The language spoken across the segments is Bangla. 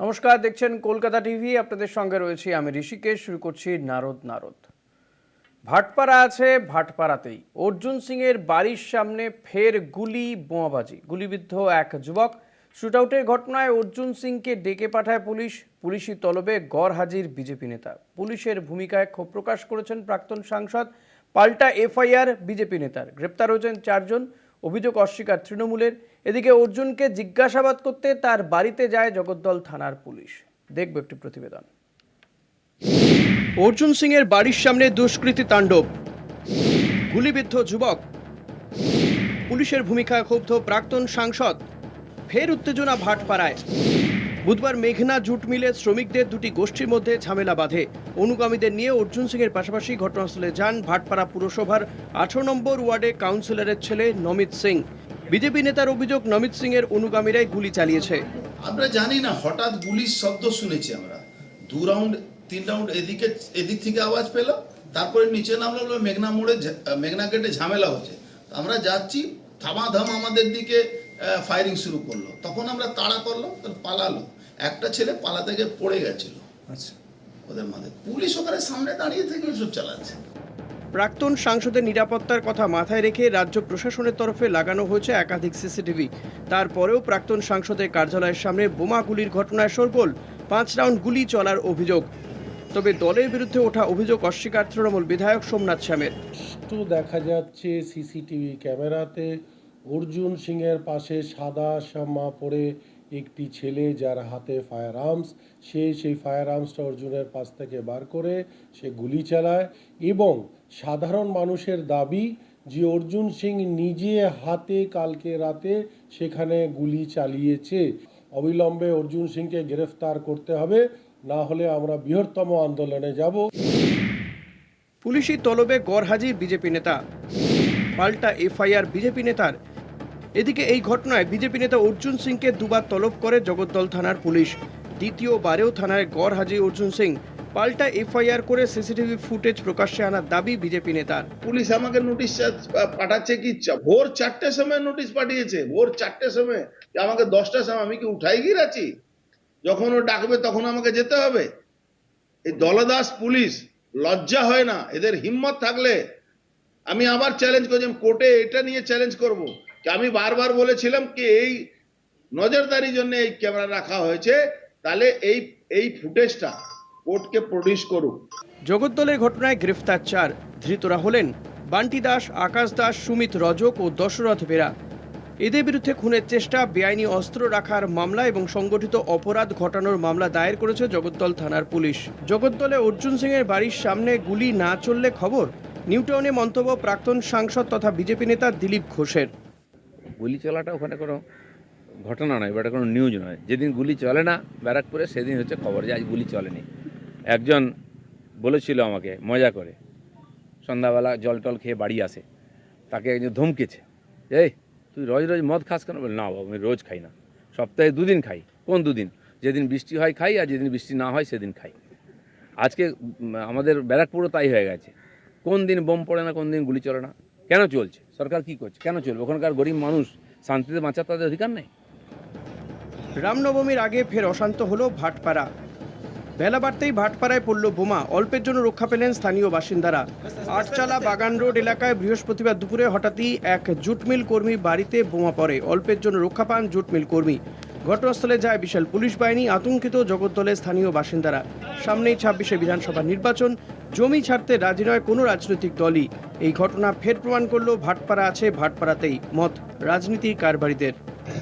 নমস্কার, দেখছেন কলকাতা টিভি। আপনাদের সঙ্গে রয়েছি আমি ঋষিকেশ। শুরু করছি নারদ। ভাটপাড়া আছে ভাটপাড়াতেই অর্জুন সিং এর বাড়ির সামনে ফের বোমাবাজি, গুলিবিদ্ধ এক যুবক। শুটআউটের ঘটনায় অর্জুন সিংকে ডেকে পাঠায় পুলিশ। পুলিশি তলবে গড় হাজির বিজেপি নেতা। পুলিশের ভূমিকায় ক্ষোভ প্রকাশ করেছেন প্রাক্তন সাংসদ। পাল্টা এফআইআর বিজেপি নেতার। গ্রেপ্তার হয়েছেন 4 জন। অভিযোগ অস্বীকার তৃণমূলের। এদিকে অর্জুনকে জিজ্ঞাসাবাদ করতে তার বাড়িতে যায় জগদ্দল থানার পুলিশ। দেখব একটি প্রতিবেদন। অর্জুন সিং এর বাড়ির সামনে দুষ্কৃতী তাণ্ডব, গুলিবিদ্ধ যুবক। পুলিশের ভূমিকায় ক্ষুব্ধ প্রাক্তন সাংসদ। ফের উত্তেজনা ভাটপাড়ায়। বুধবার মেঘনা জুট মিলে শ্রমিকদের দুটি গোষ্ঠীর মধ্যে ঝামেলা বাঁধে। অনুগামীদের নিয়ে অর্জুন সিং এর পাশাপাশি ঘটনাস্থলে যান ভাটপাড়া পুরসভার 18 নম্বর ওয়ার্ডে কাউন্সিলরের ছেলে নমিত সিং। বিজেপি নেতার অভিযোগ, নমিত সিং এর অনুগামীরাই গুলি চালিয়েছে। আমরা জানি না, হঠাৎ গুলির শব্দ শুনেছি আমরা। 2 রাউন্ড 3 রাউন্ড এদিক থেকে আওয়াজ পেলাম, তারপরে নিচে নামলো, মেঘনা মোড়ে মেঘনা গেটে ঝামেলা হচ্ছে। আমরা যাচ্ছি, থামাধাম আমাদের দিকে ফায়ারিং শুরু করলো। তখন আমরা তাড়া করলো, পালালো। একটা ছেলে পালাতে গিয়ে পড়ে গেছিল। আচ্ছা, ওদের মধ্যে পুলিশ ওখানে সামনে দাঁড়িয়ে থেকে সব চালাচ্ছে। প্রাক্তন সাংসদের নিরাপত্তার কথা মাথায় রেখে রাজ্য প্রশাসনের তরফে লাগানো হয়েছে একাধিক সিসিটিভি। তারপরেও প্রাক্তন সাংসদের কার্যালয়ের সামনে বোমাগুলির ঘটনায় শোরগোল। 5 রাউন্ড গুলি চলার অভিযোগ। তবে দলের বিরুদ্ধে ওঠা অভিযোগ অস্বীকার তৃণমূল বিধায়ক সোমনাথ শ্যামের। দেখা যাচ্ছে সিসিটিভি ক্যামেরাতে অর্জুন সিং এর পাশে সাদা জামা পরে একটি ছেলে, যার হাতে ফায়ার আর্মস, সেই ফায়ার আর্মসটা অর্জুনের পাশ থেকে বার করে সে গুলি চালায়। এবং সাধারণ মানুষের দাবি যে অর্জুন সিং নিজে হাতে কালকে রাতে সেখানে গুলি চালিয়েছে। অবিলম্বে অর্জুন সিংকে গ্রেফতার করতে হবে, না হলে আমরা বৃহত্তম আন্দোলনে যাব। পুলিশি তলবে গড় হাজির বিজেপি নেতা। পাল্টা এফআইআর বিজেপি নেতার। এদিকে এই ঘটনায় বিজেপি নেতা অর্জুন সিংকে দুবার তলব করে জগদ্দল থানার পুলিশ। দ্বিতীয়বারেও থানায় গড় হাজির অর্জুন সিং। পাল্টা এফআইআর করে সিসিটিভি ফুটেজ প্রকাশ্যে আনার দাবি বিজেপি নেতার। পুলিশ আমাকে নোটিশ পাঠাচ্ছে কি ভোর 4টের সময় নোটিশ পাঠিয়েছে। ভোর 4টের সময়, আমাকে 10টার সময়, আমি কি উঠাই গিয়ে আছি? যখন ও ডাকবে তখন আমাকে যেতে হবে। এই দলদাস পুলিশ লজ্জা হয় না? এদের হিম্মত থাকলে আমি আবার চ্যালেঞ্জ করছি, কোর্টে এটা নিয়ে চ্যালেঞ্জ করব। আমি বারবার বলেছিলাম কি এই নজরদারির জন্য এই ক্যামেরা রাখা হয়েছে, তাহলে এই ফুটেজটা কোর্টকে প্রডিউস করুক। জগদ্দলের ঘটনায় গ্রেফতার 4। ধৃতরা হলেন বান্টি দাস, আকাশ দাস, সুমিত রজক ও দশরথ বেরা। এদের বিরুদ্ধে খুনের চেষ্টা, বেআইনি অস্ত্র রাখার মামলা এবং সংগঠিত অপরাধ ঘটানোর মামলা দায়ের করেছে জগদ্দল থানার পুলিশ। জগদ্দলে অর্জুন সিং এর বাড়ির সামনে গুলি না চললে খবর। নিউটাউনে মন্তব্য প্রাক্তন সাংসদ তথা বিজেপি নেতা দিলীপ ঘোষের। গুলি চলাটা ওখানে কোনো ঘটনা নয়, এটা কোনো নিউজ নয়। যেদিন গুলি চলে না ব্যারাকপুরে, সেদিন হচ্ছে খবর যে আজ গুলি চলেনি। একজন বলেছিল আমাকে মজা করে, সন্ধ্যাবেলা জল টল খেয়ে বাড়ি আসে, তাকে একজন ধমকেছে, এই তুই রোজ রোজ মদ খাস কেন? বলে, না বাবু, আমি রোজ খাই না, সপ্তাহে 2 দিন খাই। কোন 2 দিন? যেদিন বৃষ্টি হয় খাই, আর যেদিন বৃষ্টি না হয় সেদিন খাই। আজকে আমাদের ব্যারাকপুরও তাই হয়ে গেছে। কোন দিন বোম পড়ে না, কোন দিন গুলি চলে না। কেন চলছে? সরকার কি করছে? কেন চলবে? ওখানকার গরিব মানুষ শান্তিতে বাঁচার তাদের অধিকার নেই? রামনবমীর আগে ফের অশান্ত হলো ভাটপাড়া। বেলা বাড়তেই ভাটপাড়ায় পড়ল বোমা। অল্পের জন্য রক্ষা পেলেন স্থানীয় বাসিন্দারা। আটচালা বাগান রোড এলাকায় বৃহস্পতিবার দুপুরে হঠাৎই এক জুট মিল কর্মী বাড়িতে বোমা পড়ে। অল্পের জন্য রক্ষা পান জুট মিল কর্মী। ঘটনাস্থলে যায় বিশাল পুলিশ বাহিনী। আতঙ্কিত জগদ্দলের স্থানীয় বাসিন্দারা। সামনেই 26শে বিধানসভা নির্বাচন। জমি ছাড়তে রাজি নয় কোনো রাজনৈতিক দলই। এই ঘটনা ফের প্রমাণ করল ভাটপাড়া আছে ভাটপাড়াতেই, মত রাজনীতির কারবারিদের।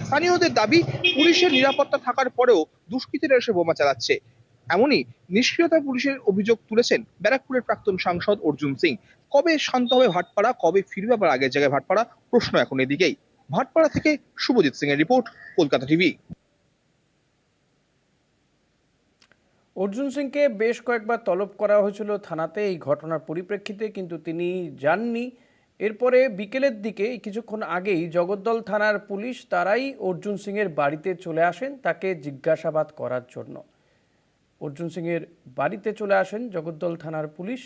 স্থানীয়দের দাবি, পুলিশের নিরাপত্তা থাকার পরেও দুষ্কৃতীরা এসে বোমা চালাচ্ছে। এমনই নিষ্ক্রিয়তা পুলিশের অভিযোগ তুলেছেন ব্যারাকপুরের প্রাক্তন সাংসদ অর্জুন সিং। কবে শান্ত হবে ভাটপাড়া, কবে ফিরবে আবার আগের জায়গায় ভাটপাড়া, প্রশ্ন এখন এদিকেই। ভাটপাড়া থেকে শুভজিৎ সিং এর রিপোর্ট, কলকাতা টিভি। অর্জুন সিংকে বেশ কয়েকবার তলব করা হয়েছিল থানাতে এই ঘটনার পরিপ্রেক্ষিতে, কিন্তু তিনি যাননি। এরপরে বিকেলের দিকে কিছুক্ষণ আগেই জগদ্দল থানার পুলিশ তারাই অর্জুন সিংয়ের বাড়িতে চলে আসেন তাকে জিজ্ঞাসাবাদ করার জন্য। অর্জুন সিংয়ের বাড়িতে চলে আসেন জগদ্দল থানার পুলিশ।